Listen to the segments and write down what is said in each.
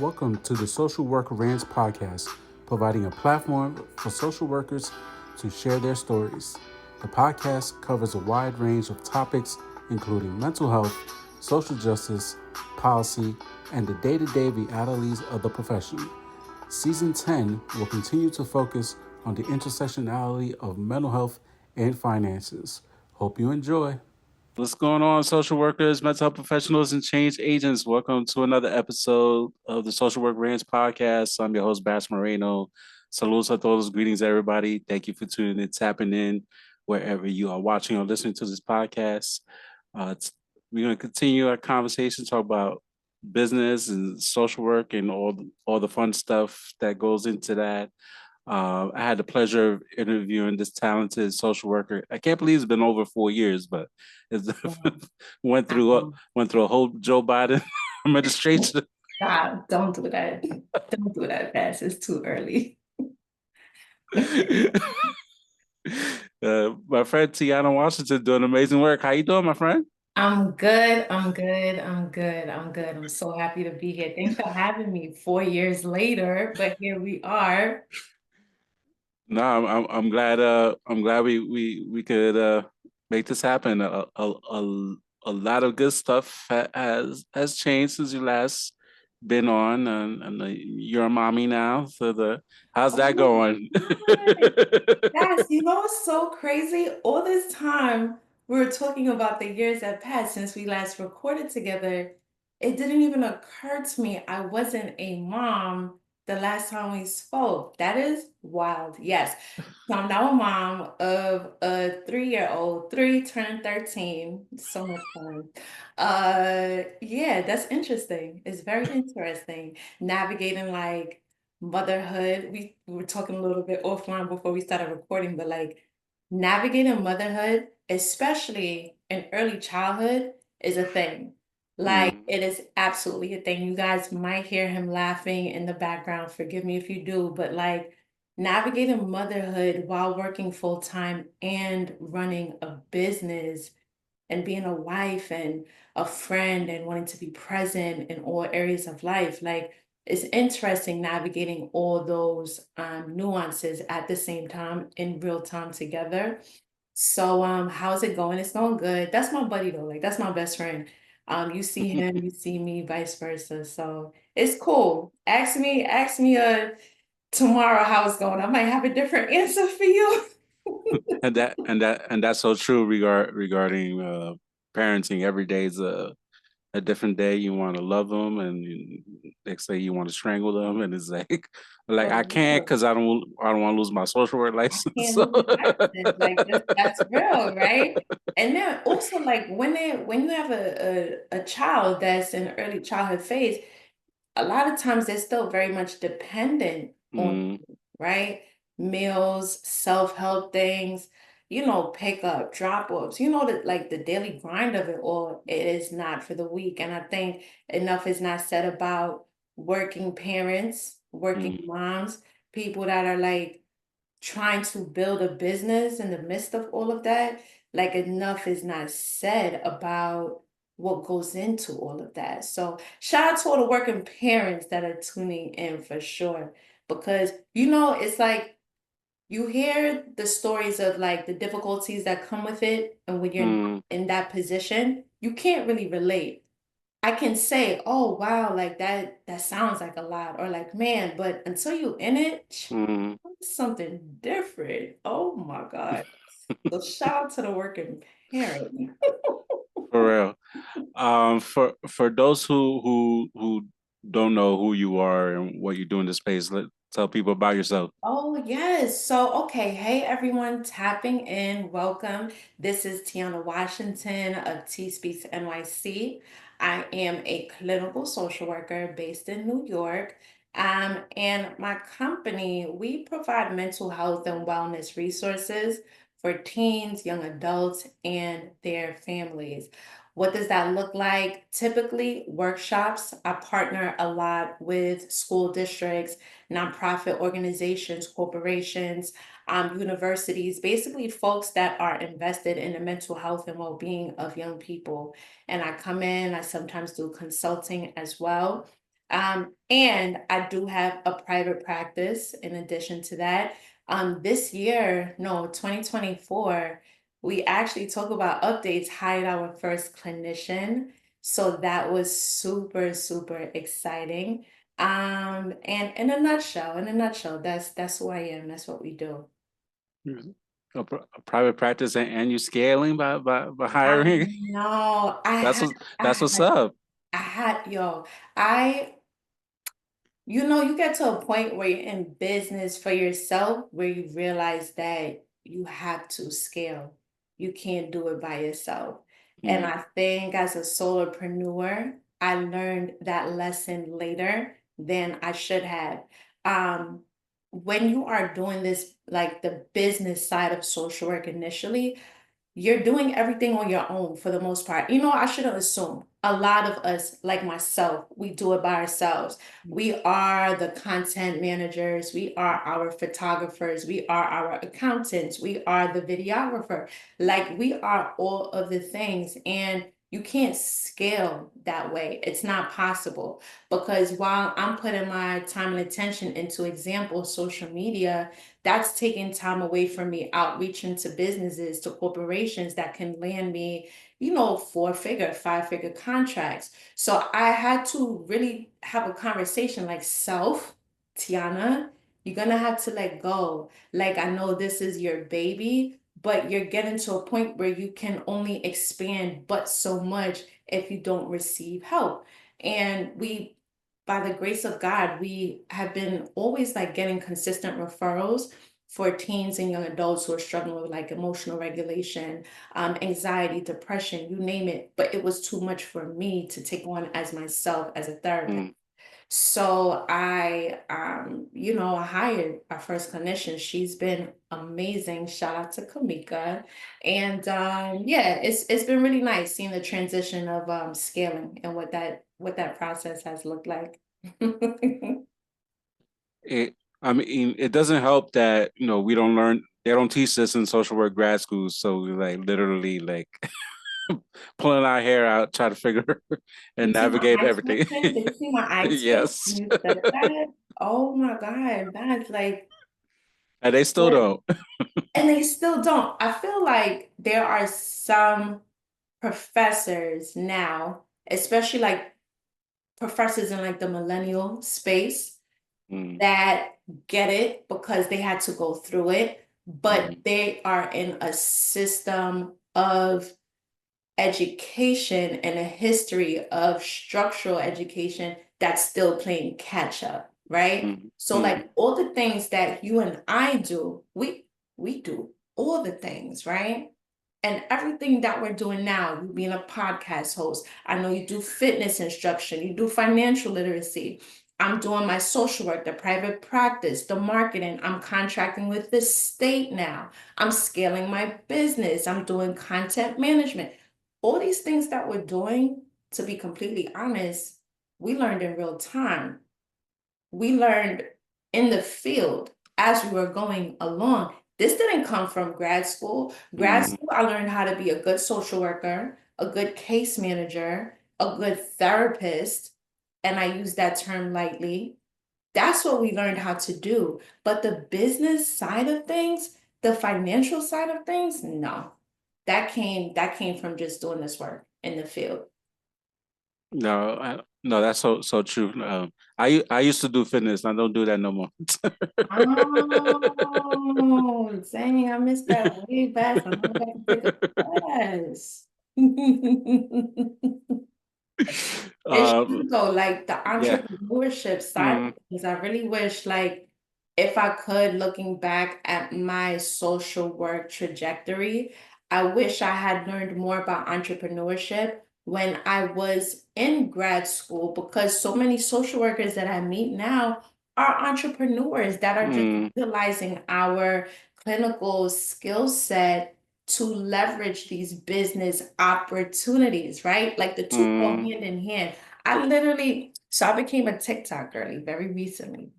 Welcome to the Social Worker Rants podcast, providing a platform for social workers to share their stories. The podcast covers a wide range of topics, including mental health, social justice, policy, and the day-to-day realities of the profession. Season 10 will continue to focus on the intersectionality of mental health and finances. Hope you enjoy. What's going on, social workers, mental health professionals, and change agents? Welcome to another episode of the Social Work Ranch podcast. I'm your host, Bass Moreno. Saludos a todos, greetings, everybody. Thank you for tuning in, tapping in wherever you are watching or listening to this podcast. We're going to continue our conversation, talk about business and social work and all the fun stuff that goes into that. I had the pleasure of interviewing this talented social worker. I can't believe it's been over 4 years, but it's went through a whole Joe Biden administration. God, don't do that. Don't do that, Bass. It's too early. My friend Tiyanna Washington doing amazing work. How you doing, my friend? I'm good. I'm good. I'm good. I'm good. I'm so happy to be here. Thanks for having me 4 years later, but here we are. No, I'm glad. I'm glad we could make this happen. A lot of good stuff has changed since you last been on, and you're a mommy now. So how's that Oh going? my God. Yes, what's so crazy? All this time we were talking about the years that passed since we last recorded together. It didn't even occur to me I wasn't a mom the last time we spoke. That is wild. Yes. So I'm now a mom of a 3-year-old, three turning 13. So much fun. Yeah, that's interesting. It's very interesting navigating like motherhood. We were talking a little bit offline before we started recording, but like navigating motherhood, especially in early childhood, is a thing. Like Mm, it is absolutely a thing. You guys might hear him laughing in the background. Forgive me if you do, but like navigating motherhood while working full time and running a business and being a wife and a friend and wanting to be present in all areas of life. Like it's interesting navigating all those nuances at the same time in real time together. So how's it going? It's going good. That's my buddy though. Like that's my best friend. You see him, you see me, vice versa. So it's cool. Ask me tomorrow how it's going. I might have a different answer for you. and that's so true regarding parenting. Every day is a different day. You want to love them, and next day you want to strangle them, and it's like For I can't real. because I don't want to lose my social work license. Can't So. lose your license. Like that's real, right? And then also like when you have a child that's in early childhood phase, a lot of times they're still very much dependent on Mm, you, right? Meals, self-help things, pick up, drop offs, that like the daily grind of it all, it is not for the weak. And I think enough is not said about working parents, working mm, moms, people that are like trying to build a business in the midst of all of that, like enough is not said about what goes into all of that. So shout out to all the working parents that are tuning in for sure. Because it's like you hear the stories of like the difficulties that come with it, and when you're not mm, in that position, you can't really relate. I can say, oh wow, like that sounds like a lot, or like, man, but until you in it, mm. it's something different. Oh my God. So shout out to the working parent. For real. For those who don't know who you are and what you do in this space, tell people about yourself. Oh, yes. So, okay. Hey, everyone, tapping in. Welcome. This is Tiyanna Washington of T Speaks NYC. I am a clinical social worker based in New York. And my company, we provide mental health and wellness resources for teens, young adults, and their families. What does that look like? Typically, workshops. I partner a lot with school districts, nonprofit organizations, corporations, universities, basically folks that are invested in the mental health and well-being of young people. And I come in, I sometimes do consulting as well. And I do have a private practice in addition to that. This year, no, 2024, we actually talk about updates, hired our first clinician. So that was super, super exciting. And in a nutshell, that's who I am. That's what we do. Mhm. A private practice and you scaling by I hiring. know. That's what I that's what's had, up. yo, I you get to a point where you're in business for yourself where you realize that you have to scale. You can't do it by yourself. And Mm, I think as a solopreneur, I learned that lesson later than I should have. Um, when you are doing this, like the business side of social work initially, you're doing everything on your own for the most part. I shouldn't assume. A lot of us, like myself, we do it by ourselves. We are the content managers, we are our photographers, we are our accountants, we are the videographer. Like we are all of the things. And you can't scale that way. It's not possible because while I'm putting my time and attention into example social media, that's taking time away from me outreaching to businesses, to corporations that can land me, four-figure, five-figure contracts. So I had to really have a conversation like self, Tiyanna, you're gonna have to let go. Like I know this is your baby, but you're getting to a point where you can only expand but so much if you don't receive help. And by the grace of God, we have been always like getting consistent referrals for teens and young adults who are struggling with like emotional regulation, anxiety, depression, you name it. But it was too much for me to take on as myself as a therapist. mm. So I hired our first clinician. She's been amazing. Shout out to Kamika. And yeah, it's been really nice seeing the transition of scaling and what that process has looked like. It, I mean, it doesn't help that we don't learn. They don't teach this in social work grad schools, so we like literally like pulling our hair out, try to figure and You see my navigate eye everything. twitching? Did you see my eye twitch Yes, when you said that? Oh my God, that's like, and they still what? don't. And they still don't. I feel like there are some professors now, especially like professors in like the millennial space, Mm, that get it because they had to go through it, but mm, they are in a system of education and a history of structural education that's still playing catch up, right? mm, So mm, like all the things that you and I do, we do all the things, right? And everything that we're doing now, you being a podcast host, I know you do fitness instruction, you do financial literacy. I'm doing my social work, the private practice, the marketing. I'm contracting with the state now. I'm scaling my business. I'm doing content management. All these things that we're doing, to be completely honest, we learned in real time. We learned in the field as we were going along. This didn't come from grad school. Grad mm. school, I learned how to be a good social worker, a good case manager, a good therapist, and I use that term lightly. That's what we learned how to do. But the business side of things, the financial side of things, no. That came from just doing this work in the field. No, that's so true. I used to do fitness. I don't do that no more. Oh, dang, I missed that way back. I'm gonna have to take a class. It's um, true though, like the yeah. entrepreneurship side Mm, of things, I really wish, like, if I could, looking back at my social work trajectory, I wish I had learned more about entrepreneurship when I was in grad school because so many social workers that I meet now are entrepreneurs that are just mm, utilizing our clinical skill set to leverage these business opportunities, right? Like the two go mm, hand in hand. So I became a TikTok girly very recently,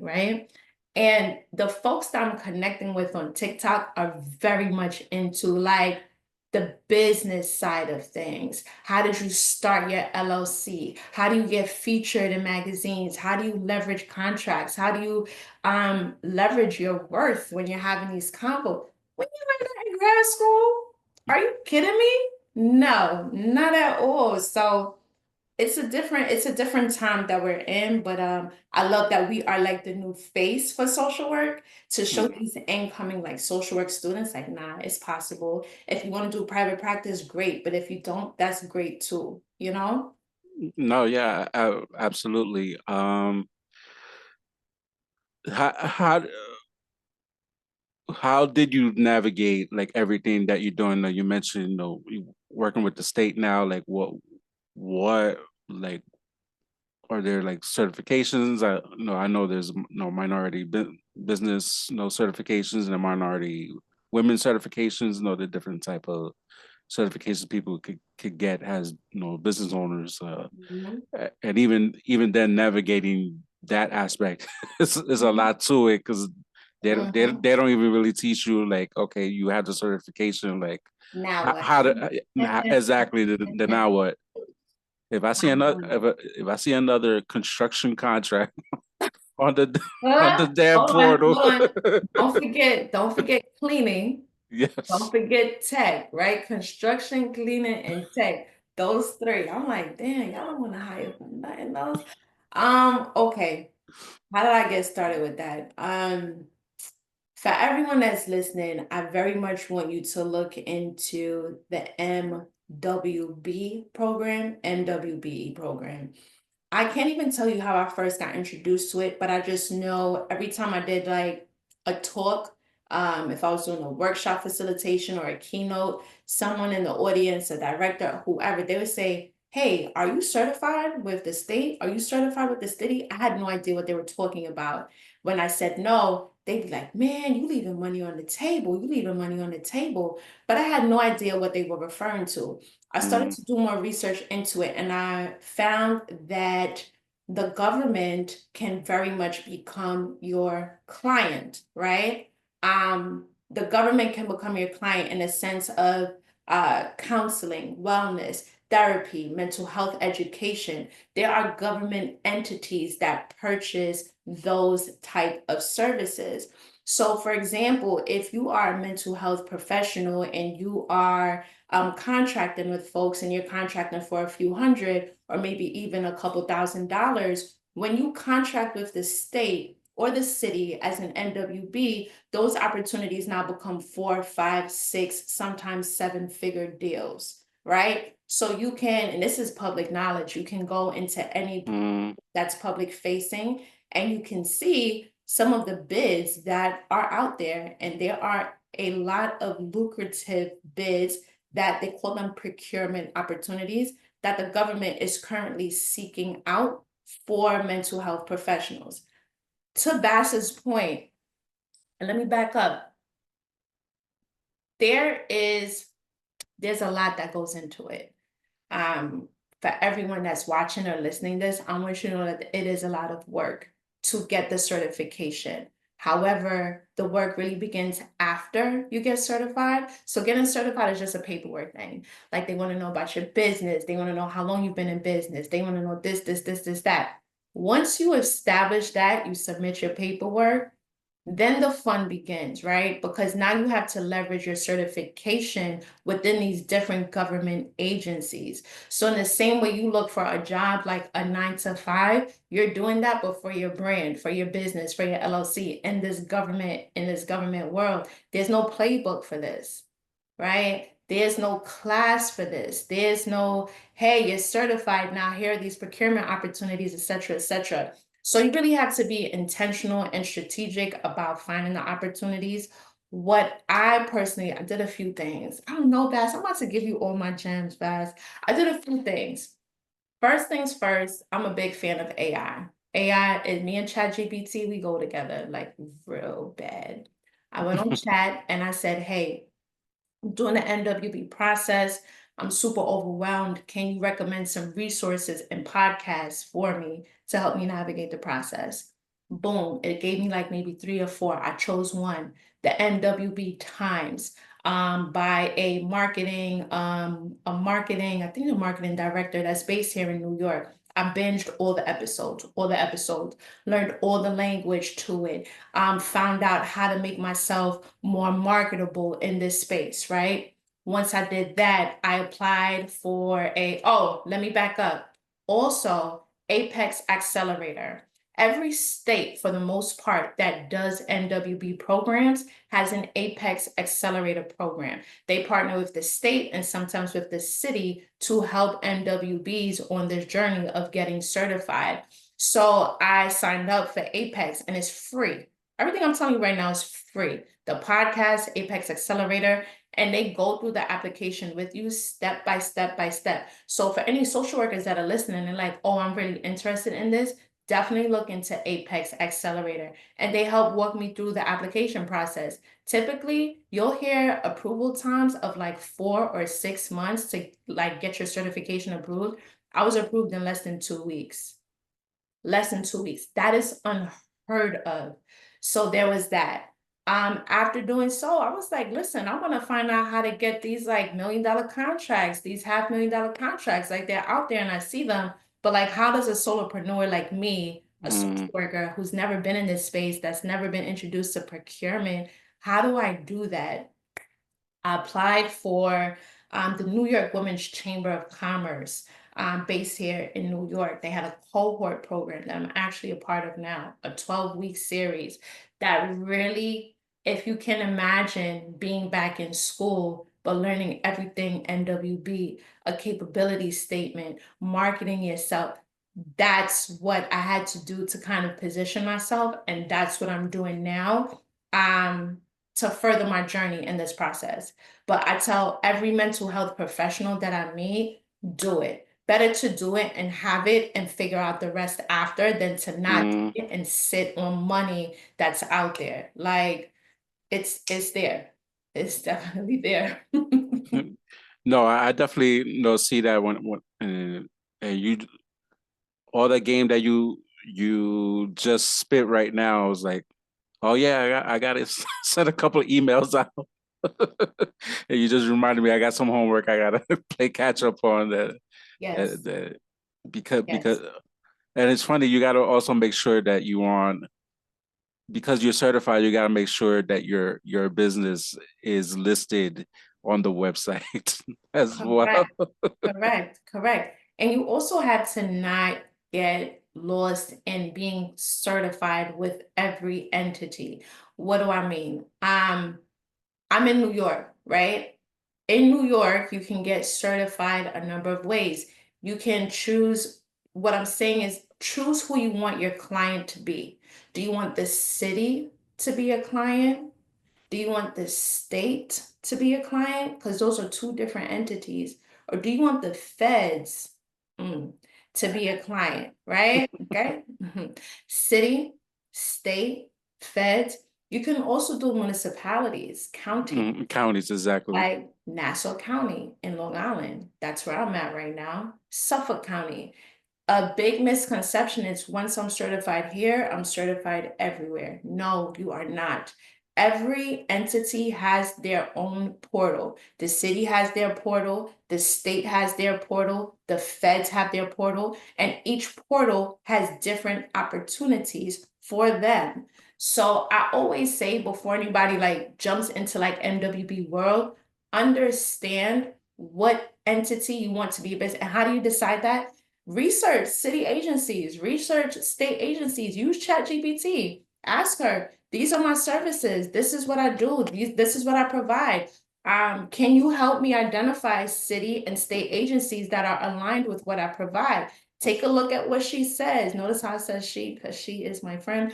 right? And the folks that I'm connecting with on TikTok are very much into like the business side of things. How did you start your LLC? How do you get featured in magazines? How do you leverage contracts? How do you leverage your worth when you're having these combos? When you learn that in grad school, are you kidding me? No, not at all. So it's a different time that we're in, but I love that we are like the new face for social work to show Mm. these incoming like social work students like, nah, it's possible. If you want to do private practice, great, but if you don't, that's great too, you know? No, yeah, absolutely. How how did you navigate like everything that you're doing? You mentioned, you working with the state now. Like, what, like, are there like certifications? I know there's minority business certifications and the minority women certifications. The different type of certifications people could get as business owners. Mhm. And even then navigating that aspect is a Mhm. lot to it because Mhm. they don't even really teach you like, okay, you have the certification, like Now what? how to exactly the now what. If I see another Um, if I see another construction contract on the on the damn hold on, portal. hold on. Don't forget cleaning. Don't Yes. forget tech, right? Construction, cleaning, and tech. Those three. I'm like, damn, y'all don't want to hire for nothing else. Okay. How did I get started with that? For everyone that's listening, I very much want you to look into the MWB program, MWBE program. I can't even tell you how I first got introduced to it, but I just know every time I did like a talk, if I was doing a workshop facilitation or a keynote, someone in the audience, a director, whoever, they would say, "Hey, are you certified with the state? Are you certified with the city?" I had no idea what they were talking about. When I said no, they'd be like, "Man, you leaving money on the table. You leaving money on the table." But I had no idea what they were referring to. I started Mm, to do more research into it, and I found that the government can very much become your client, right? The government can become your client in a sense of counseling, wellness, therapy, mental health education. There are government entities that purchase those type of services. So, for example, if you are a mental health professional and you are contracting with folks and you're contracting for a few hundred or maybe even a couple $1,000s, when you contract with the state or the city as an NWB, those opportunities now become 4, 5, 6, sometimes 7-figure deals, right? So you can, and this is public knowledge, you can go into any mm, that's public facing and you can see some of the bids that are out there, and there are a lot of lucrative bids that they call them procurement opportunities that the government is currently seeking out for mental health professionals. To Bass's point, and let me back up, there is there's a lot that goes into it. um, for everyone that's watching or listening this, I want you to know that it is a lot of work to get the certification. However, the work really begins after you get certified. So getting certified is just a paperwork thing. Like they want to know about your business. They want to know how long you've been in business. They want to know this, that. Once you establish that, you submit your paperwork, then the fun begins, right? Because now you have to leverage your certification within these different government agencies. So in the same way you look for a job like a 9 to 5, you're doing that, but for your brand, for your business, for your LLC in this government world, there's no playbook for this, right? There's no class for this. There's no, hey, you're certified now. Here are these procurement opportunities, et cetera, et cetera. So you really have to be intentional and strategic about finding the opportunities. What I personally, I did a few things. I don't know, Bass. I'm about to give you all my gems, Bass. I did a few things. First things first, I'm a big fan of AI. AI and me and ChatGPT, we go together like real bad. I went on chat and I said, hey, doing the NWB process. I'm super overwhelmed. Can you recommend some resources and podcasts for me to help me navigate the process? Boom, it gave me like maybe 3 or 4. I chose one, the NWB Times. by I think a marketing director that's based here in New York. I binged all the episodes, learned all the language to it, found out how to make myself more marketable in this space, right? Once I did that, I applied for let me back up. Also, Apex Accelerator. Every state, for the most part, that does NWB programs has an Apex Accelerator program. They partner with the state and sometimes with the city to help NWBs on this journey of getting certified. So I signed up for Apex and it's free. Everything I'm telling you right now is free. The podcast, Apex Accelerator, and they go through the application with you step by step by step. So for any social workers that are listening and like, oh, I'm really interested in this, definitely look into Apex Accelerator. And they help walk me through the application process. Typically, you'll hear approval times of like 4 or 6 months to like get your certification approved. I was approved in less than 2 weeks. Less than 2 weeks. That is unheard of. So there was that. After doing so, I was like, listen, I want to find out how to get these like $1 million contracts, these $500,000 contracts, like they're out there and I see them. But like, how does a solopreneur like me, a social worker who's never been in this space, that's never been introduced to procurement, how do I do that? I applied for the New York Women's Chamber of Commerce, based here in New York. They had a cohort program that I'm actually a part of now, a 12-week series that really, if you can imagine being back in school, but learning everything NWB, a capability statement, marketing yourself. That's what I had to do to kind of position myself. And that's what I'm doing now. To further my journey in this process. But I tell every mental health professional that I meet, do it. Better to do it and have it and figure out the rest after than to not do it and sit on money that's out there. Like it's there. It's definitely there. No, I definitely see that when and you all the game that you just spit right now is like, oh yeah, I got to send a couple of emails out. And you just reminded me I got some homework I gotta play catch up on that. Yes. That because Yes. and it's funny, you got to also make sure that you on because you're certified, you got to make sure that your business is listed on the website as well. Correct. Correct. Correct. And you also have to not get lost in being certified with every entity. What do I mean? I'm in New York, right? In New York, you can get certified a number of ways. You can choose, what I'm saying is choose who you want your client to be. Do you want the city to be a client? Do you want the state to be a client? Because those are two different entities. Or do you want the feds to be a client, right? Okay. City, state, feds. You can also do municipalities, county, Counties, exactly. like Nassau County in Long Island. That's where I'm at right now. Suffolk County. A big misconception is once I'm certified here, I'm certified everywhere. No, you are not. Every entity has their own portal. The city has their portal, the state has their portal, the feds have their portal, and each portal has different opportunities for them. So I always say before anybody like jumps into like MWB world, understand what entity you want to be a business. And how do you decide that? Research city agencies, research state agencies, use ChatGPT. Ask her, these are my services. This is what I do. This is what I provide. Can you help me identify city and state agencies that are aligned with what I provide? Take a look at what she says. Notice how it says she, because she is my friend.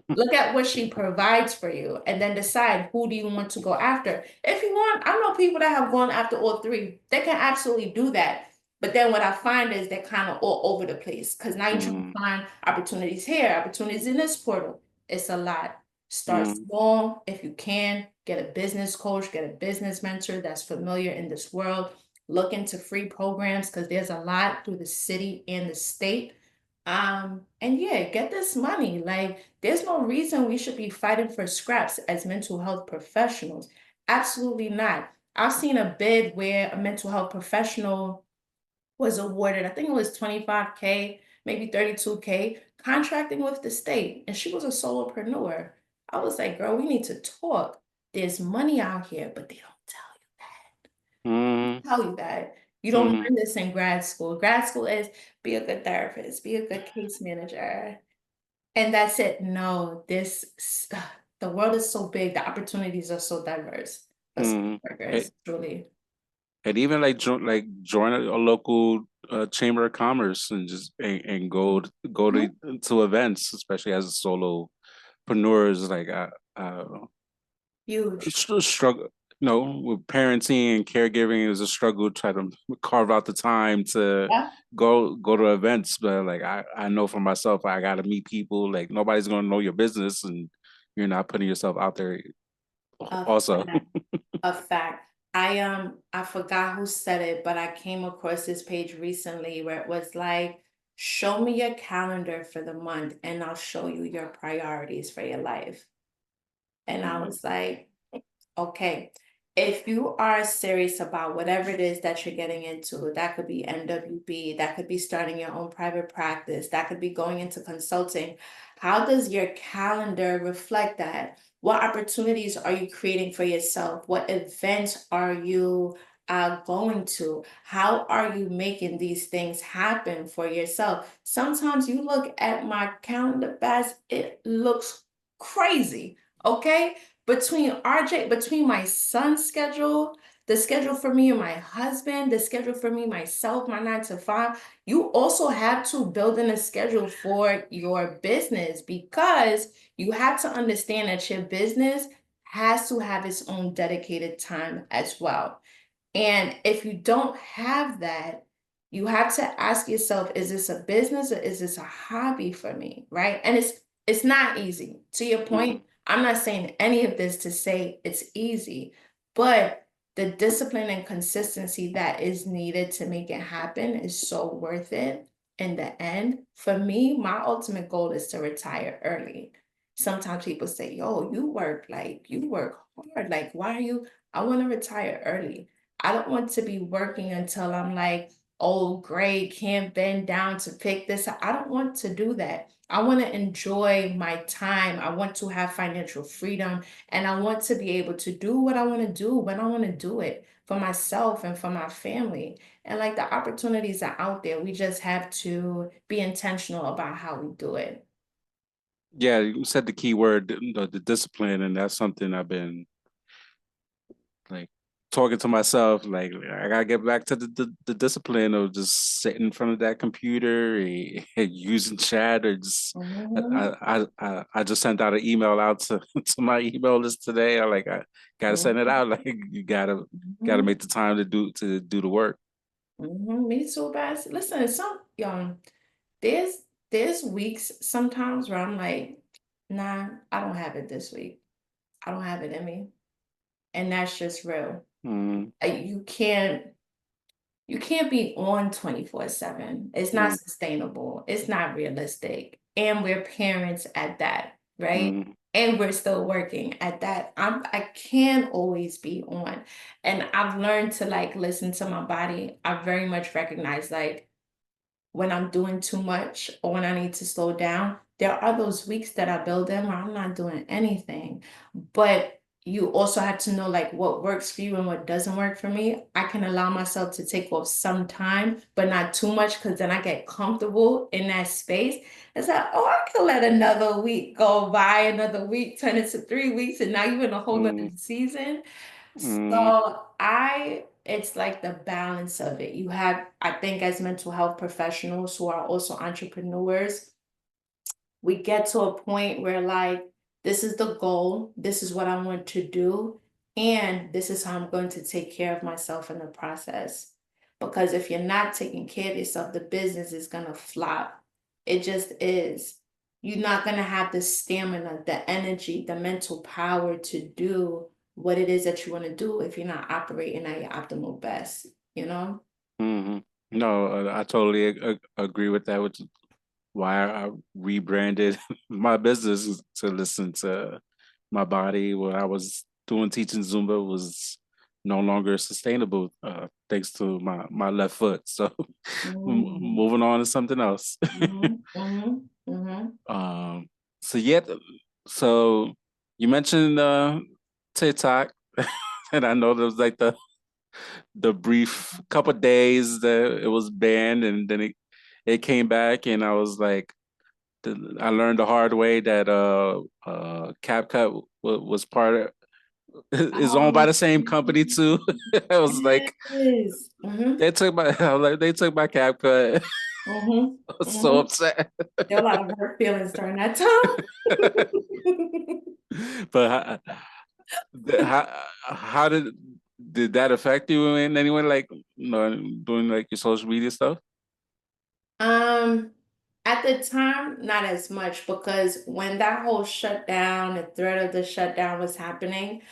Look at what she provides for you and then decide who do you want to go after. If you want, I know people that have gone after all three. They can absolutely do that. But then what I find is they're kind of all over the place because now you're trying to find opportunities here, opportunities in this portal. It's a lot. Start small if you can. Get a business coach, get a business mentor that's familiar in this world. Look into free programs because there's a lot through the city and the state. And yeah, get this money. Like, there's no reason we should be fighting for scraps as mental health professionals. Absolutely not. I've seen a bid where a mental health professional was awarded, I think it was 25K, maybe 32K, contracting with the state, and she was a solopreneur. I was like, girl, we need to talk. There's money out here, but they don't Mm-hmm. tell you that. You don't Mm-hmm. learn this in grad school. Grad school is be a good therapist, be a good case manager, and that's it. No, the world is so big, the opportunities are so diverse for social Mm-hmm. workers, truly. And even like join a local chamber of commerce and just and go Mhm. to events, especially as a solopreneur, is like Huge. struggle. You know, with parenting and caregiving is a struggle. Try to carve out the time to Yeah. go to events, but like I know for myself, I got to meet people. Like nobody's gonna know your business, and you're not putting yourself out there. A Also, fact. A fact. I forgot who said it, but I came across this page recently where it was like, show me your calendar for the month and I'll show you your priorities for your life. And I mm, was like, okay, if you are serious about whatever it is that you're getting into, that could be NWB, that could be starting your own private practice, that could be going into consulting. How does your calendar reflect that? What opportunities are you creating for yourself? What events are you going to? How are you making these things happen for yourself? Sometimes you look at my calendar, Baz, it looks crazy. Okay, between my son's schedule, the schedule for me and my husband, the schedule for me, myself, my 9 to 5, you also have to build in a schedule for your business because you have to understand that your business has to have its own dedicated time as well. And if you don't have that, you have to ask yourself, is this a business or is this a hobby for me? Right. And it's not easy. To your mm, point, I'm not saying any of this to say it's easy, but the discipline and consistency that is needed to make it happen is so worth it in the end. For me, my ultimate goal is to retire early. Sometimes people say, yo, you work hard. Like, why are you? I want to retire early. I don't want to be working until I'm like old, gray, can't bend down to pick this up. I don't want to do that. I want to enjoy my time. I want to have financial freedom and I want to be able to do what I want to do when I want to do it for myself and for my family. And like the opportunities are out there. We just have to be intentional about how we do it. yeah, you said the key word, the discipline, and that's something I've been like talking to myself. Like I gotta get back to the discipline of just sitting in front of that computer and using chat or just. Mhm, I just sent out an email out to to my email list today. I gotta send it mhm, out. Like you gotta mhm, make the time to do the work. mhm. Me too, Bass. Listen, there's there's weeks sometimes where I'm like, nah, I don't have it this week. I don't have it in me. And that's just real. Mm, You can't be on 24/7. It's not mm, sustainable. It's not realistic. And we're parents at that, right? mm. And we're still working at that. I can't always be on. And I've learned to like listen to my body. I very much recognize like when I'm doing too much or when I need to slow down, there are those weeks that I build in where I'm not doing anything. But you also have to know like what works for you and what doesn't work for me. I can allow myself to take off some time, but not too much because then I get comfortable in that space. It's like, oh, I can let another week go by, another week turn into 3 weeks, and now you're in a whole nother Mm, season. mm, It's like the balance of it. You have, I think, as mental health professionals who are also entrepreneurs, we get to a point where like, this is the goal, this is what I want to do, and this is how I'm going to take care of myself in the process. Because if you're not taking care of yourself, the business is gonna flop. It just is. You're not gonna have the stamina, the energy, the mental power to do what it is that you want to do if you're not operating at your optimal best, you know? mm. No, I totally agree with that. Which is why I rebranded my business to listen to my body when I was doing teaching Zumba was no longer sustainable, thanks to my left foot. So Mm-hmm. moving on to something else. Mm-hmm. Mm-hmm. Mm-hmm. um, so yet, so you mentioned TikTok, and I know there was like the brief couple days that it was banned, and then it came back, and I was like, I learned the hard way that CapCut was part of, is owned by Oh, the same company too. I was like, yes. Mm-hmm. they took my, I was like, they took my CapCut. Mm-hmm. I was so Mm-hmm. upset. There are a lot of hurt feelings during that time. But how did that affect you in any way? Like, doing like your social media stuff? Um, at the time, not as much because when that whole shutdown, the threat of the shutdown was happening,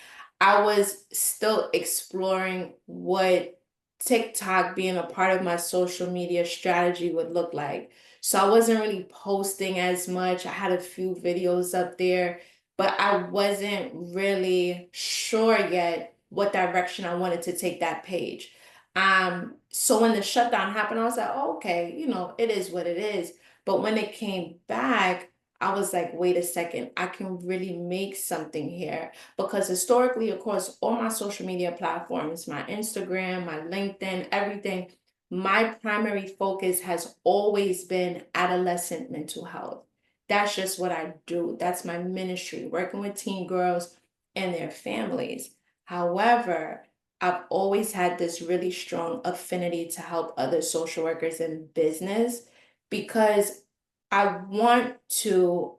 I was still exploring what TikTok being a part of my social media strategy would look like. So I wasn't really posting as much. I had a few videos up there, but I wasn't really sure yet what direction I wanted to take that page. So when the shutdown happened, I was like, oh, okay, it is what it is. But when it came back, I was like, wait a second, I can really make something here. Because historically, of course, all my social media platforms, my Instagram, my LinkedIn, everything, my primary focus has always been adolescent mental health. That's just what I do. That's my ministry, working with teen girls and their families. However, I've always had this really strong affinity to help other social workers in business because I wanted to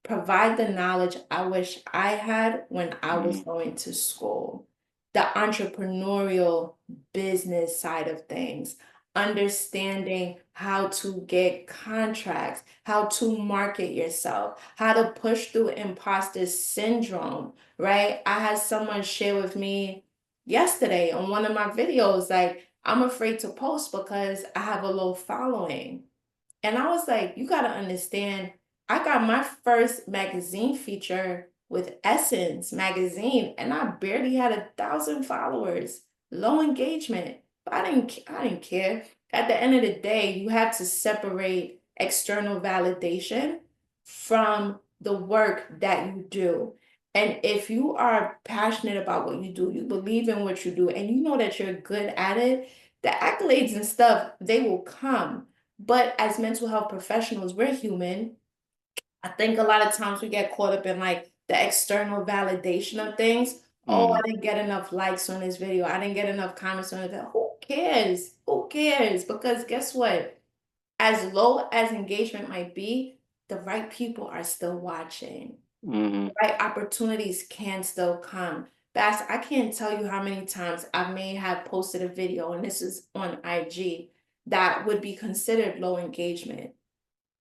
provide the knowledge I wish I had when I was Mm, going to school. The entrepreneurial business side of things, understanding how to get contracts, how to market yourself, how to push through imposter syndrome, right? I had someone share with me yesterday on one of my videos, like, I'm afraid to post because I have a low following. And I was like, you got to understand, I got my first magazine feature with Essence magazine, and I barely had 1,000 followers, low engagement. But I didn't care. At the end of the day, you have to separate external validation from the work that you do. And if you are passionate about what you do, you believe in what you do, and you know that you're good at it, the accolades and stuff, they will come. But as mental health professionals, we're human. I think a lot of times we get caught up in like the external validation of things. Oh, I mm, didn't get enough likes on this video. I didn't get enough comments on it. Who cares? Who cares? Because guess what? As low as engagement might be, the right people are still watching. mm, Right opportunities can still come. Bass, I can't tell you how many times I may have posted a video, and this is on IG, that would be considered low engagement,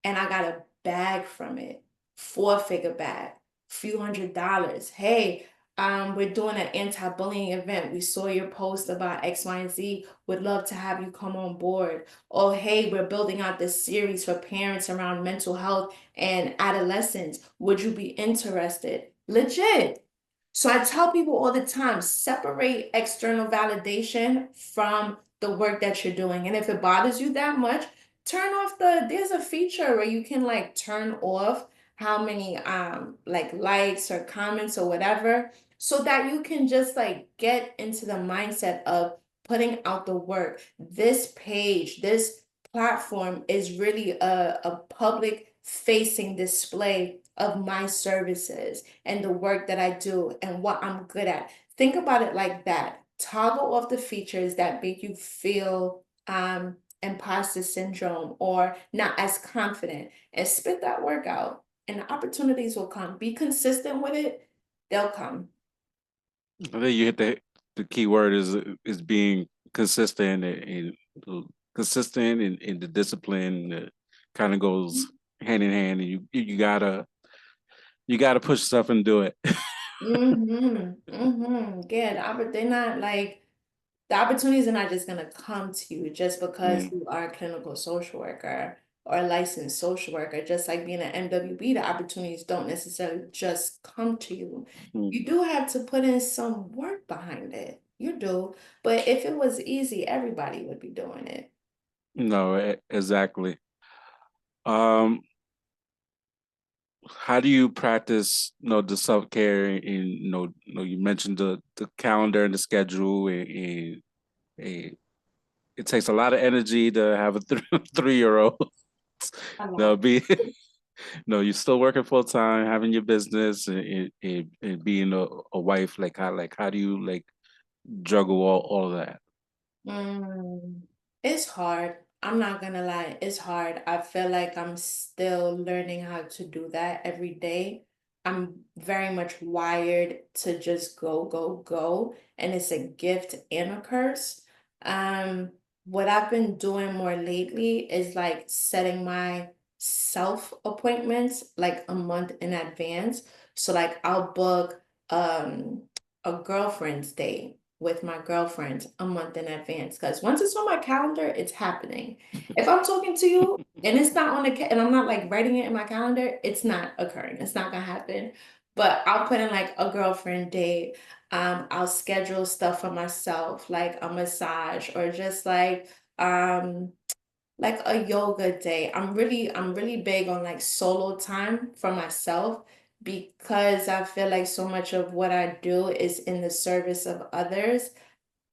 and I got a bag from it, four-figure bag, few $100s. Hey, we're doing an anti-bullying event. We saw your post about X, Y, and Z. Would love to have you come on board. Oh, hey, we're building out this series for parents around mental health and adolescents. Would you be interested? Legit. So I tell people all the time, separate external validation from the work that you're doing. And if it bothers you that much, there's a feature where you can like turn off how many like likes or comments or whatever, so that you can just like get into the mindset of putting out the work. This page, this platform is really a public facing display of my services and the work that I do and what I'm good at. Think about it like that. Toggle off the features that make you feel imposter syndrome or not as confident, and spit that work out, and the opportunities will come. Be consistent with it, they'll come. I think you hit the key word is being consistent, and consistent in the discipline that kind of goes hand in hand, and you gotta push stuff and do it. Mm-hmm. Mm-hmm. Yeah, they're not like the opportunities are not just gonna come to you just because Mm, you are a clinical social worker. or a licensed social worker. Just like being an MWB, the opportunities don't necessarily just come to you. Mm. You do have to put in some work behind it. You do. But if it was easy, everybody would be doing it. No, exactly. Um, how do you practice, the self-care and, you mentioned the calendar and the schedule and it takes a lot of energy to have a 3-year-old. A No, lot. you're still working full time, having your business and being a wife. How do you juggle all of that? Mm, it's hard. I'm not gonna lie, it's hard. I feel like I'm still learning how to do that every day. I'm very much wired to just go, go, go, and it's a gift and a curse. Um, what I've been doing more lately is like setting my self appointments like a month in advance. So like I'll book um a girlfriend's day with my girlfriends a month in advance because once it's on my calendar, it's happening. If I'm talking to you and it's not on and I'm not like writing it in my calendar, it's not occurring. It's not gonna happen. But I'll put in like a girlfriend day. I'll schedule stuff for myself, like a massage or just like a yoga day. I'm really big on like solo time for myself because I feel like so much of what I do is in the service of others.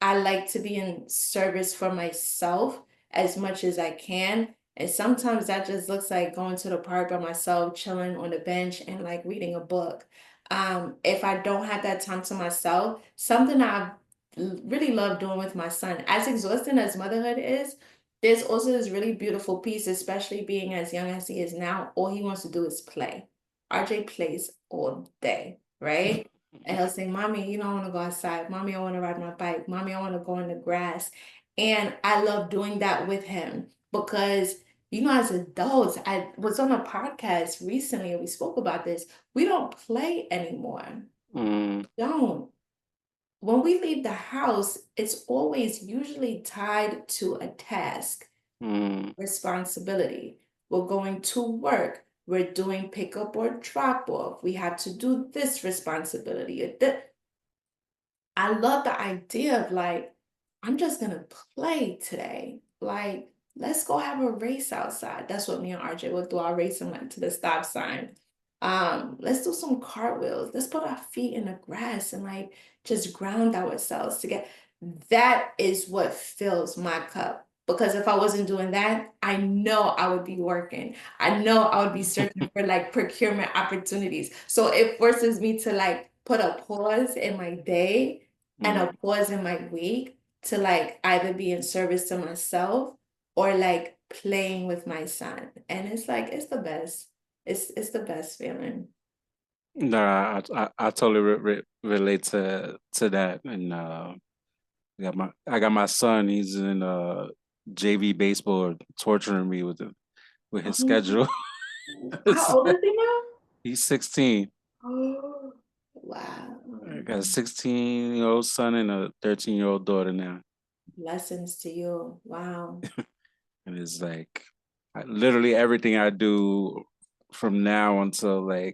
I like to be in service for myself as much as I can. And sometimes that just looks like going to the park by myself, chilling on the bench and like reading a book. If I don't have that time to myself, something I really love doing with my son, as exhausting as motherhood is, there's also this really beautiful piece, especially being as young as he is now. All he wants to do is play. RJ plays all day, right? And he'll say, Mommy, you don't want to go outside. Mommy, I want to ride my bike. Mommy, I want to go in the grass. And I love doing that with him because, as adults, I was on a podcast recently and we spoke about this. We don't play anymore. Mm, Don't. When we leave the house, it's always usually tied to a task, mm, responsibility. We're going to work. We're doing pickup or drop off. We have to do this responsibility or that. I love the idea of like, I'm just gonna play today. Like, let's go have a race outside. That's what me and RJ will do. Our race and went to the stop sign. Let's do some cartwheels. Let's put our feet in the grass and like just ground ourselves to get that is what fills my cup. Because if I wasn't doing that, I know I would be working. I know I would be searching for like procurement opportunities. So it forces me to like put a pause in my day and mm. a pause in my week to like either be in service to myself or like playing with my son. And it's like it's the best. It's the best feeling. No, I totally relate to that, and I got my son. He's in JV baseball, torturing me with his Oh, schedule. how old is he now? He's 16. Oh, wow. I got a 16-year-old son and a 13-year-old daughter now, Blessings to you. Wow. and it's literally everything I do from now until the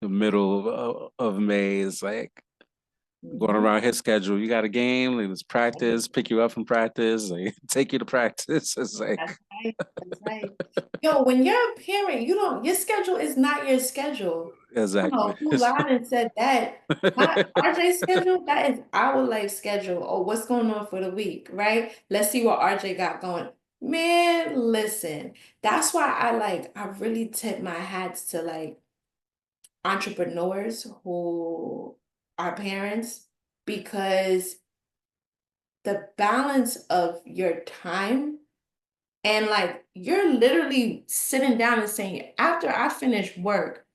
middle of May is going Mhm. around his schedule. You got a game, let's practice, pick you up from practice, take you to practice. It's That's right. That's right. Yo, when you're a parent, you don't, your schedule is not your schedule. I don't exactly. know who lied and said that. My RJ schedule, that is our life schedule. Oh, what's going on for the week, right? Let's see what RJ got going. Man, listen, that's why I really tip my hats to like entrepreneurs who are parents because the balance of your time and like you're literally sitting down and saying, after I finish work,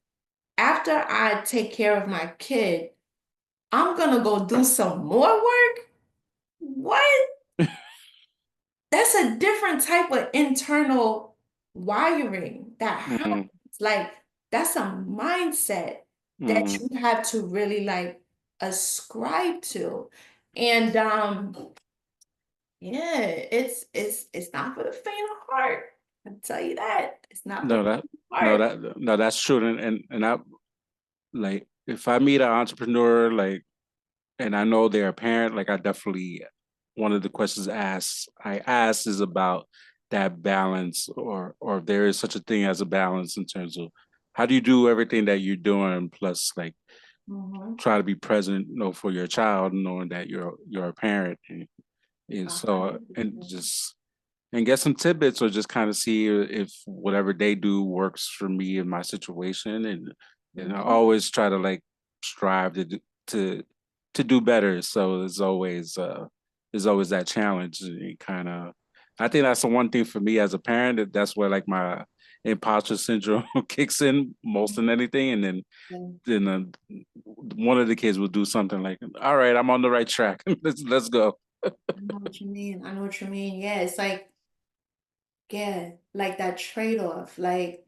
after I take care of my kid, I'm gonna go do some more work. What? That's a different type of internal wiring that happens. Mm, Like that's a mindset that mm. you have to really like ascribe to. And yeah, it's not for the faint of heart. I tell you that it's not for No, the that no heart. that no that's true. And I like if I meet an entrepreneur like and I know they're a parent, like I definitely one of the questions I ask is about that balance or if there is such a thing as a balance in terms of how do you do everything that you're doing plus like Mhm. try to be present, for your child, knowing that you're a parent and so and 100%. just and get some tidbits or just kind of see if whatever they do works for me in my situation and I Mhm. always try to like strive to to do better so there's always that challenge and kind of I think that's the one thing for me as a parent that's where like my imposter syndrome kicks in most than anything and Yeah, then one of the kids will do something like all right I'm on the right track let's go. I know what you mean. I know what you mean. Yeah, it's like, yeah, like that trade-off. Like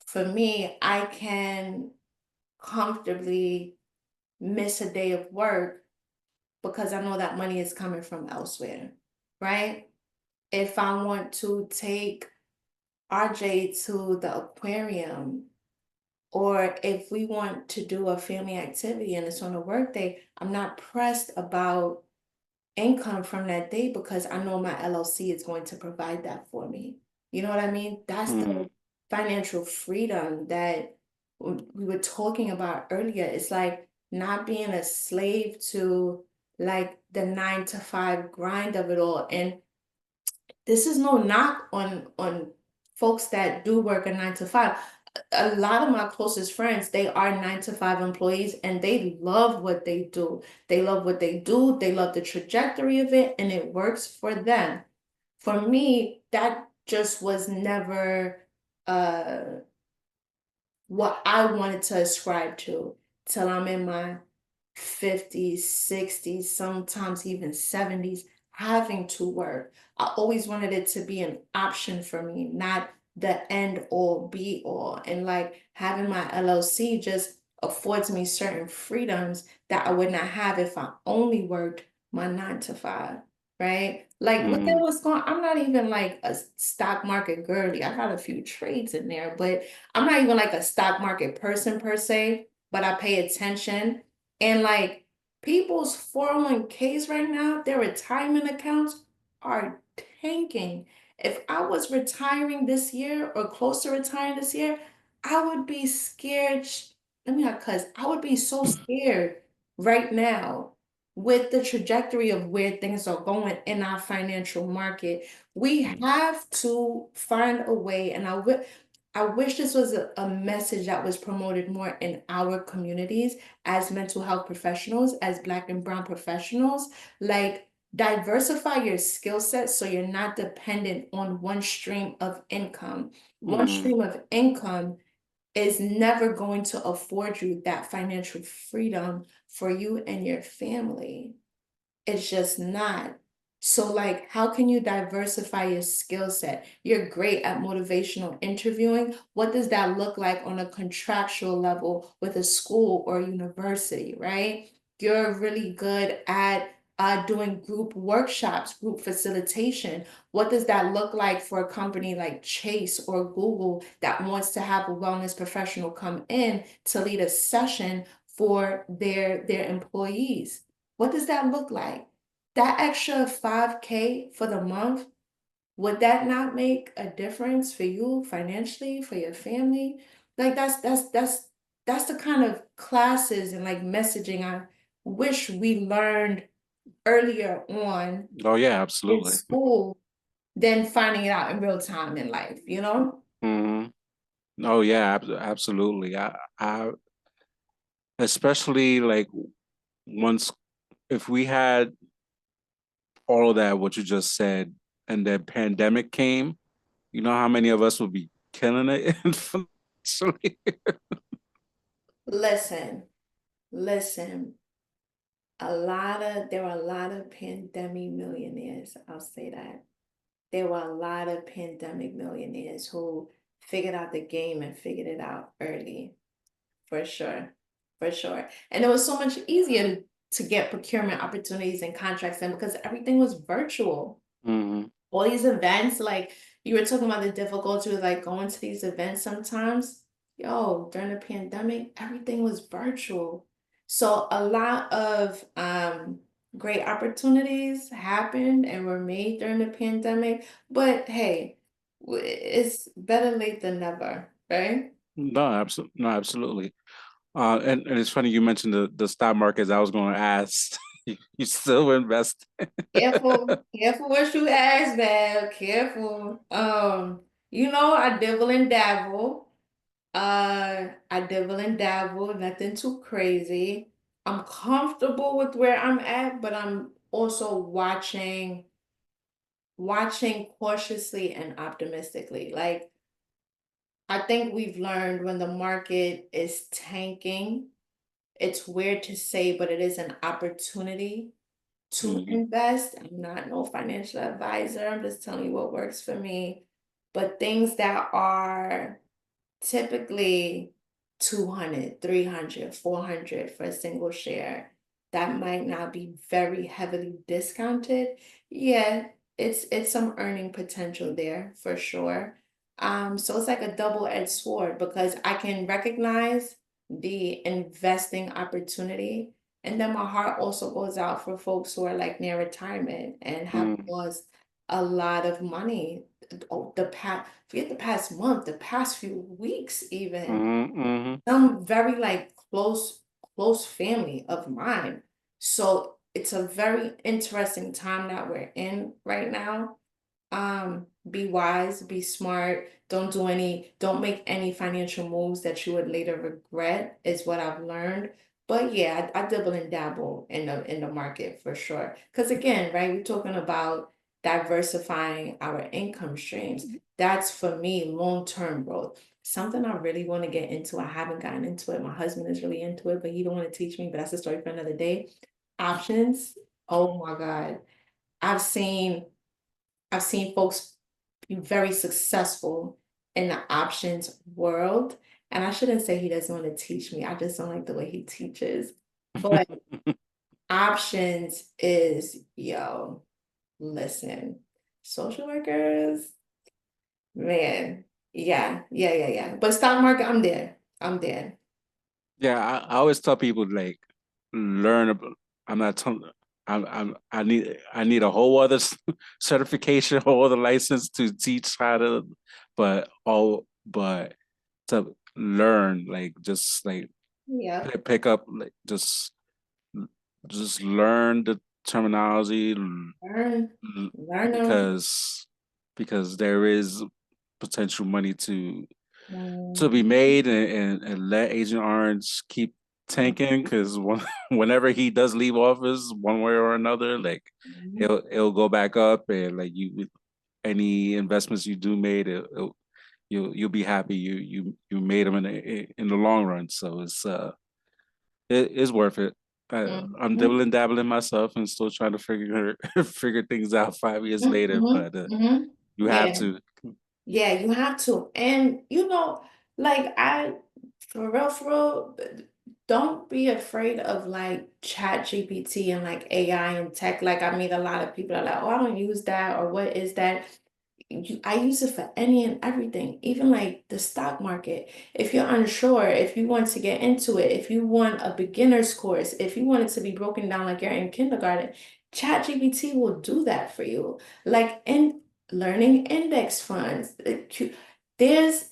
for me, I can comfortably miss a day of work because I know that money is coming from elsewhere, right? If I want to take RJ to the aquarium, or if we want to do a family activity and it's on a work day, I'm not pressed about income from that day because I know my LLC is going to provide that for me. You know what I mean? That's Mm, the financial freedom that we were talking about earlier. It's like not being a slave to like the 9 to 5 grind of it all. And this is no knock on folks that do work a 9 to 5. A lot of my closest friends, they are 9 to 5 employees and they love what they do. They love what they do, they love the trajectory of it, and it works for them. For me, that just was never uh what I wanted to ascribe to till I'm in my 50s, 60s, sometimes even 70s, having to work. I always wanted it to be an option for me, not the end all be all. And like having my LLC just affords me certain freedoms that I would not have if I only worked my 9 to 5. Right? Like, look at mm, what's going. I'm not even like a stock market girly. I got a few trades in there, but I'm not even like a stock market person per se, but I pay attention. And like people's 401ks right now, their retirement accounts are tanking. If I was retiring this year or close to retiring this year, I would be scared. Let me not cuss. I would be so scared right now with the trajectory of where things are going in our financial market. We have to find a way, and I wish this was a message that was promoted more in our communities as mental health professionals, as Black and Brown professionals. Like, diversify your skill set so you're not dependent on one stream of income. One mm, stream of income is never going to afford you that financial freedom for you and your family. It's just not. So, like, how can you diversify your skill set? You're great at motivational interviewing. What does that look like on a contractual level with a school or university, right? You're really good at doing group workshops, group facilitation. What does that look like for a company like Chase or Google that wants to have a wellness professional come in to lead a session for their employees? What does that look like? That extra 5K for the month, would that not make a difference for you financially, for your family? Like that's the kind of classes and like messaging I wish we learned earlier on oh yeah in absolutely. school than finding it out in real time in life, you know? Mm-hmm. Oh yeah, absolutely. I especially like once if we had all of that what you just said, and the pandemic came, you know how many of us would be killing it financially? Listen, listen. There were a lot of pandemic millionaires. I'll say that. There were a lot of pandemic millionaires who figured out the game and figured it out early, for sure. For sure. And it was so much easier to get procurement opportunities and contracts in because everything was virtual. Hmm. All these events, like you were talking about the difficulty with like going to these events sometimes. Yo, during the pandemic, everything was virtual. So a lot of great opportunities happened and were made during the pandemic. But hey, it's better late than never, right? No, absolutely. And it's funny you mentioned the stock markets. I was going to ask, you still invest? Careful, careful what you ask, man. Careful. I dabble and dabble. I dabble and dabble, nothing too crazy. I'm comfortable with where I'm at, but I'm also watching cautiously and optimistically. Like, I think we've learned when the market is tanking, it's weird to say, but it is an opportunity to Hmm. invest. I'm not no financial advisor. I'm just telling you what works for me. But things that are typically 200, 300, 400 for a single share that might not be very heavily discounted. Yeah, it's some earning potential there for sure. So it's like a double-edged sword because I can recognize the investing opportunity, and then my heart also goes out for folks who are like near retirement and have Mm, lost a lot of money. Oh, forget the past month, the past few weeks even. mm, Some very like close family of mine. So it's a very interesting time that we're in right now. Be wise, be smart, don't make any financial moves that you would later regret, is what I've learned. But yeah, I dabble and dabble in the market for sure. Because again, right, we're talking about diversifying our income streams. That's for me long-term growth. Something I really want to get into. I haven't gotten into it. My husband is really into it, but he don't want to teach me, but that's a story for another day. Options. Oh my God. I've seen I've seen folks be very successful in the options world. And I shouldn't say he doesn't want to teach me. I just don't like the way he teaches. But mm. options is, yo, listen, social workers, man, yeah. But stock market, I'm there. I'm there. Yeah, I always tell people like learn about. I'm not telling. I need a whole other certification, whole other license to teach how to, but to learn like just like Yeah. pick up like just learn the terminology Learn, learn them. because there is potential money to be Mhm, made and let Agent Orange keep tanking because whenever he does leave office, one way or another, like mhm, it'll go back up and like any investments you do made, you'll be happy you made them in the long run. So it is worth it. I'm mhm, dibbling dabbling myself and still trying to figure things out 5 years mhm, later, mhm, but mhm. you have Yeah. to. Yeah, you have to. And like for real, don't be afraid of like chat GPT and like AI and tech. Like I mean a lot of people are like, oh, I don't use that or what is that? I use it for any and everything, even like the stock market. If you're unsure, if you want to get into it, if you want a beginner's course, if you want it to be broken down like you're in kindergarten, ChatGPT will do that for you. Like in learning index funds, there's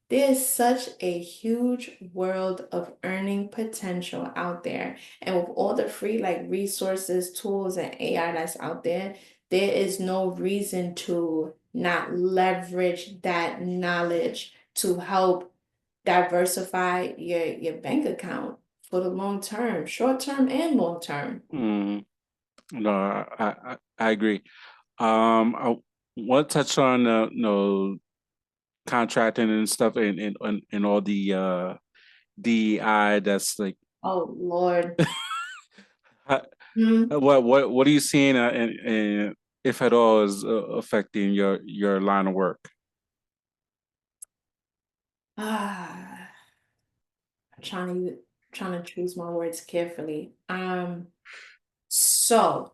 there's such a huge world of earning potential out there. And with all the free like resources, tools, and AI that's out there, there is no reason to not leverage that knowledge to help diversify your bank account for the long term, short term and long term. Mm, no, I agree. I want to touch on contracting and stuff and all the DEI that's like Oh Lord. how, Hmm. what are you seeing and if at all is affecting your line of work? Ah, I'm trying to choose my words carefully. So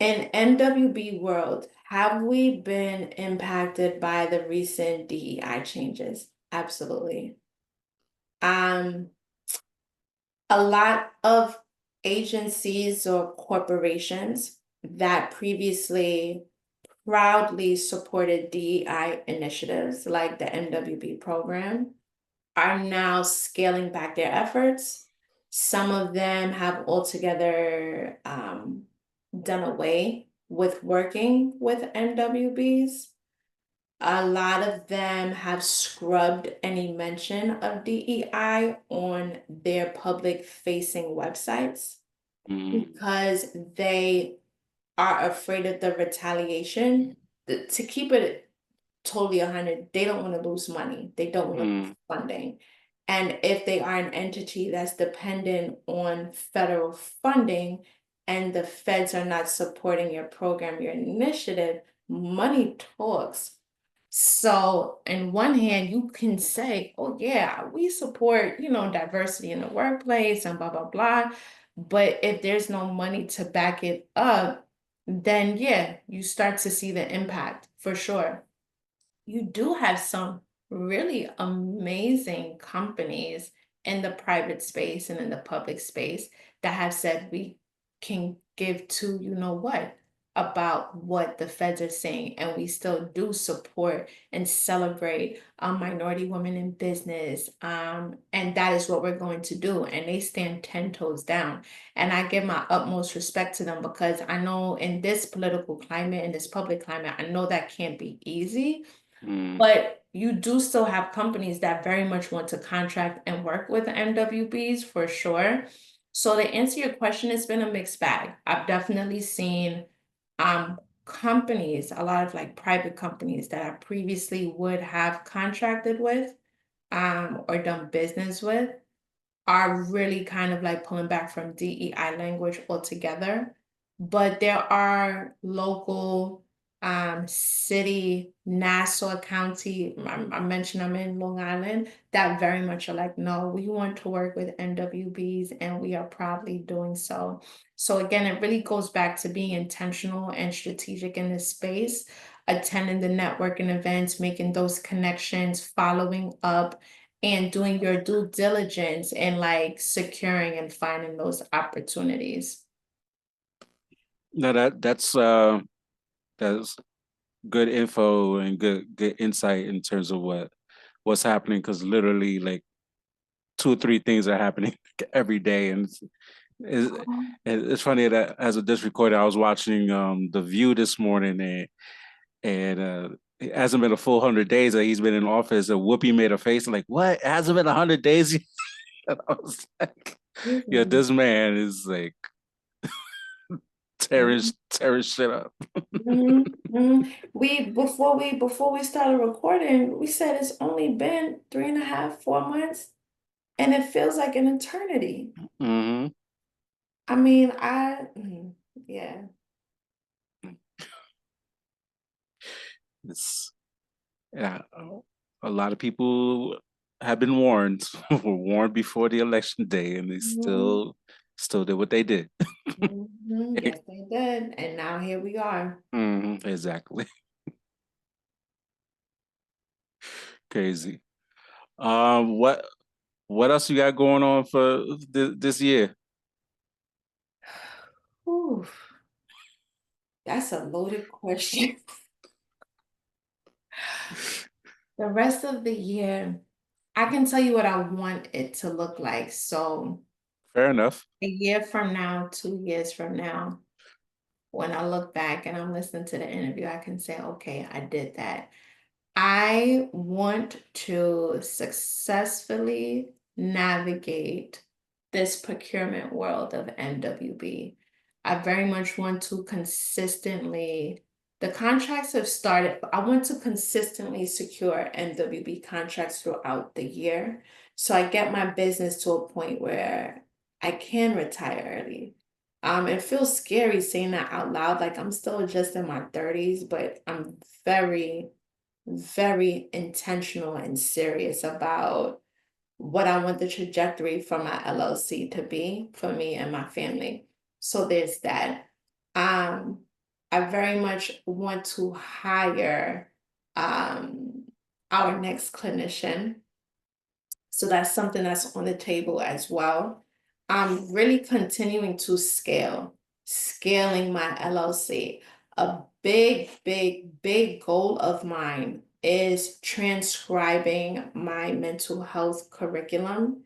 In NWB world, have we been impacted by the recent DEI changes? Absolutely. Um, a lot of agencies or corporations that previously proudly supported DEI initiatives like the MWB program are now scaling back their efforts. Some of them have altogether done away with working with NWBs. A lot of them have scrubbed any mention of DEI on their public facing websites Mm, because they are afraid of the retaliation. To keep it totally 100, they don't want to lose money. They don't want to lose mm, funding. And if they are an entity that's dependent on federal funding and the feds are not supporting your program, your initiative, money talks. So, in one hand, you can say, oh, yeah, we support, diversity in the workplace and blah, blah, blah. But if there's no money to back it up, then yeah, you start to see the impact for sure. You do have some really amazing companies in the private space and in the public space that have said we can give to you know what about what the feds are saying, and we still do support and celebrate minority women in business, and that is what we're going to do, and they stand 10 toes down, and I give my utmost respect to them because I know in this political climate, in this public climate, I know that can't be easy, mm. but you do still have companies that very much want to contract and work with MWBs for sure. So to answer your question, it's been a mixed bag. I've definitely seen companies, a lot of like private companies that I previously would have contracted with or done business with are really kind of like pulling back from DEI language altogether. But there are local city, Nassau County, I mentioned I'm in Long Island, that very much are like, no, we want to work with NWBs and we are proudly doing so. So again, it really goes back to being intentional and strategic in this space, attending the networking events, making those connections, following up, and doing your due diligence and like securing and finding those opportunities. No, that's good info and good insight in terms of what's happening because literally like two or three things are happening every day and it's, Oh, it's funny that as a disc recorder I was watching The View this morning and it hasn't been a full 100 days that he's been in office and Whoopi made a face like what it hasn't been 100 days yet? And I was like yeah mhm, this man is like mhm, tearing shit up. mhm. We before we started recording, we said it's only been 3.5, 4 months, and it feels like an eternity. Hmm. I mean, yeah. It's yeah, a lot of people have been warned, were warned before the election day, and they Mhm, still did what they did. mhm, yes, they did, and now here we are. Exactly. Crazy. What else you got going on for this year? Whew, that's a loaded question. The rest of the year, I can tell you what I want it to look like. So, Fair enough. a year from now, 2 years from now, when I look back and I'm listening to the interview, I can say, okay, I did that. I want to successfully navigate this procurement world of NWB. I very much want to consistently, the contracts have started, but I want to consistently secure NWB contracts throughout the year. So I get my business to a point where I can retire early. It feels scary saying that out loud. Like I'm still just in my 30s, but I'm very intentional and serious about what I want the trajectory for my LLC to be for me and my family. So there's that. I very much want to hire um, our next clinician. So that's something that's on the table as well. I'm really continuing to scaling my LLC. A big, big, big goal of mine is transcribing my mental health curriculum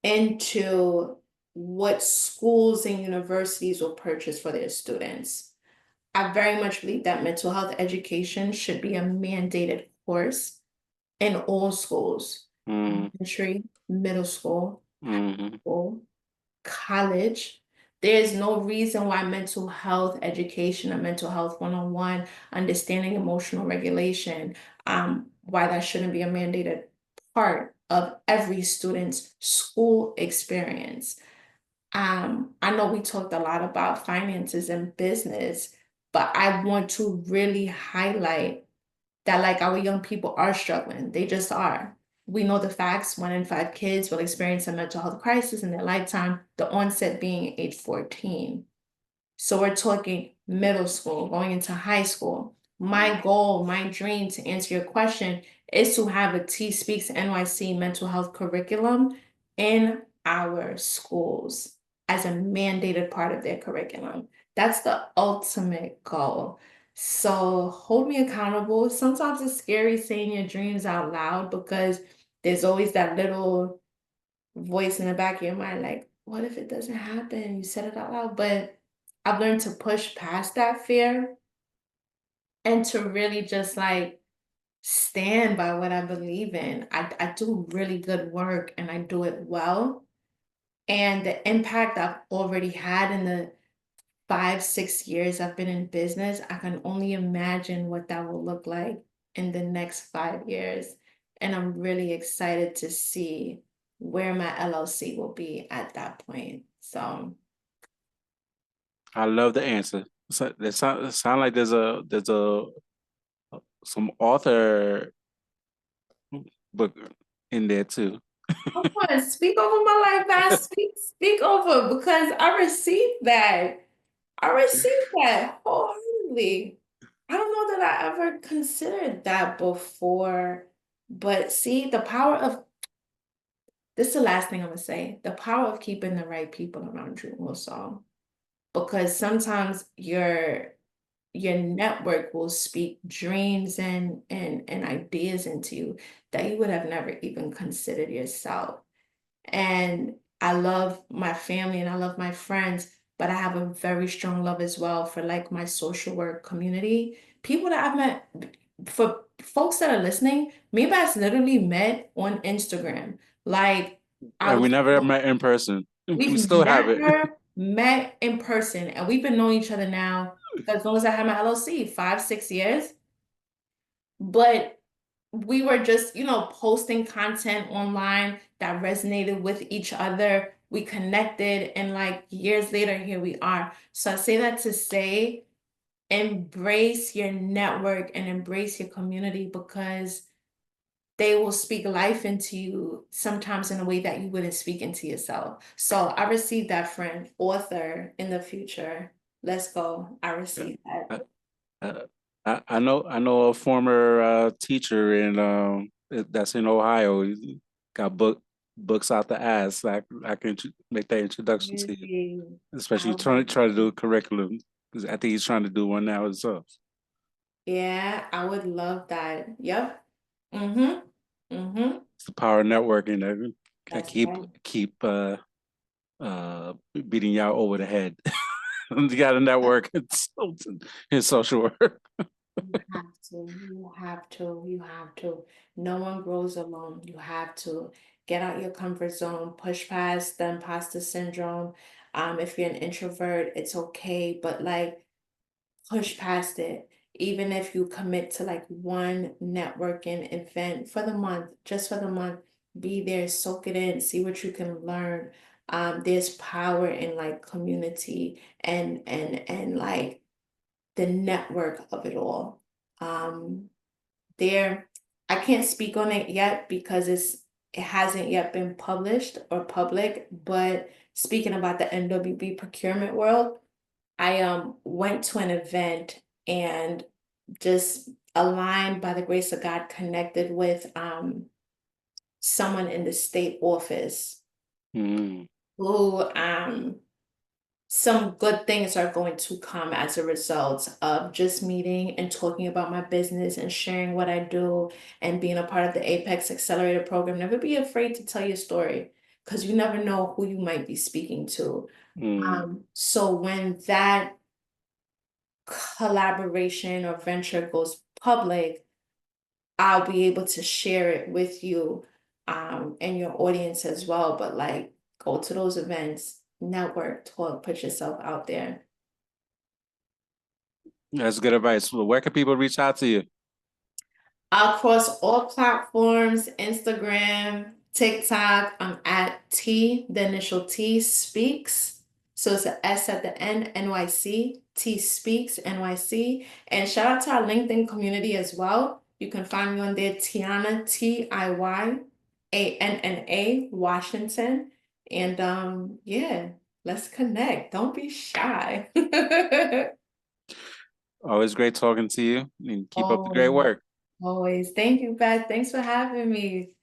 into what schools and universities will purchase for their students. I very much believe that mental health education should be a mandated course in all schools, Mm, elementary, middle school, mm-hmm. school, college. There's no reason why mental health education or mental health 101, understanding emotional regulation, why that shouldn't be a mandated part of every student's school experience. I know we talked a lot about finances and business, but I want to really highlight that like our young people are struggling. They just are. We know the facts. 1 in 5 kids will experience a mental health crisis in their lifetime, the onset being age 14. So we're talking middle school, going into high school. My goal, my dream to answer your question is to have a T Speaks NYC mental health curriculum in our schools as a mandated part of their curriculum. That's the ultimate goal. So hold me accountable. Sometimes it's scary saying your dreams out loud because there's always that little voice in the back of your mind, like, what if it doesn't happen? You said it out loud. But I've learned to push past that fear and to really just like stand by what I believe in. I do really good work and I do it well. And the impact I've already had in the 5, 6 years I've been in business, I can only imagine what that will look like in the next 5 years. And I'm really excited to see where my LLC will be at that point. So, I love the answer. So that sound like there's a some author book in there too. come on, speak over my life, guys. Speak over because I received that. I received that wholeheartedly. I don't know that I ever considered that before, but see, the power of this is the last thing I'm gonna say. The power of keeping the right people around you also. Because sometimes your network will speak dreams and ideas into you that you would have never even considered yourself. And I love my family and I love my friends, but I have a very strong love as well for like my social work community. People that I've met, for folks that are listening, maybe I've literally met on Instagram. Like I And we was, never met in person. We we've still have it. never met in person, and we've been knowing each other now as long as I had my LLC, 5, 6 years. But we were just, posting content online that resonated with each other. We connected, and like years later, here we are. So I say that to say, embrace your network and embrace your community because they will speak life into you sometimes in a way that you wouldn't speak into yourself. So I received that, friend, author in the future. Let's go. I received that. I, I know a former teacher in that's in Ohio. He got books out the ass. I can make that introduction to you, Really, I especially would, trying to do a curriculum because I think he's trying to do one now himself. yeah, I would love that. Yep. Mm-hmm. Mm-hmm. It's the power of networking that That's keep right. keep beating y'all over the head. You got to network in social work. You have to, you have to. No one grows alone. You have to get out your comfort zone, push past the imposter syndrome. If you're an introvert, it's okay, but like push past it. Even if you commit to like one networking event for the month, just for the month, be there, soak it in, see what you can learn. There's power in like community and like the network of it all. Um, there, I can't speak on it yet because it hasn't yet been published or public, but speaking about the NWB procurement world, I went to an event and just aligned by the grace of God, connected with someone in the state office Mm. who some good things are going to come as a result of just meeting and talking about my business and sharing what I do and being a part of the Apex Accelerator program. Never be afraid to tell your story because you never know who you might be speaking to. Mm. So when that collaboration or venture goes public, I'll be able to share it with you and your audience as well. But like, go to those events, network, talk, put yourself out there. That's good advice. Well, where can people reach out to you? Across all platforms, Instagram, TikTok, I'm at T, the initial T Speaks. So it's an S at the end, NYC, T Speaks, NYC. And shout out to our LinkedIn community as well. You can find me on there, Tiyanna, Tiyanna, Washington. And yeah, let's connect. Don't be shy. Always great talking to you, and keep up the great Always. work. Always. Thank you, Beth. Thanks for having me.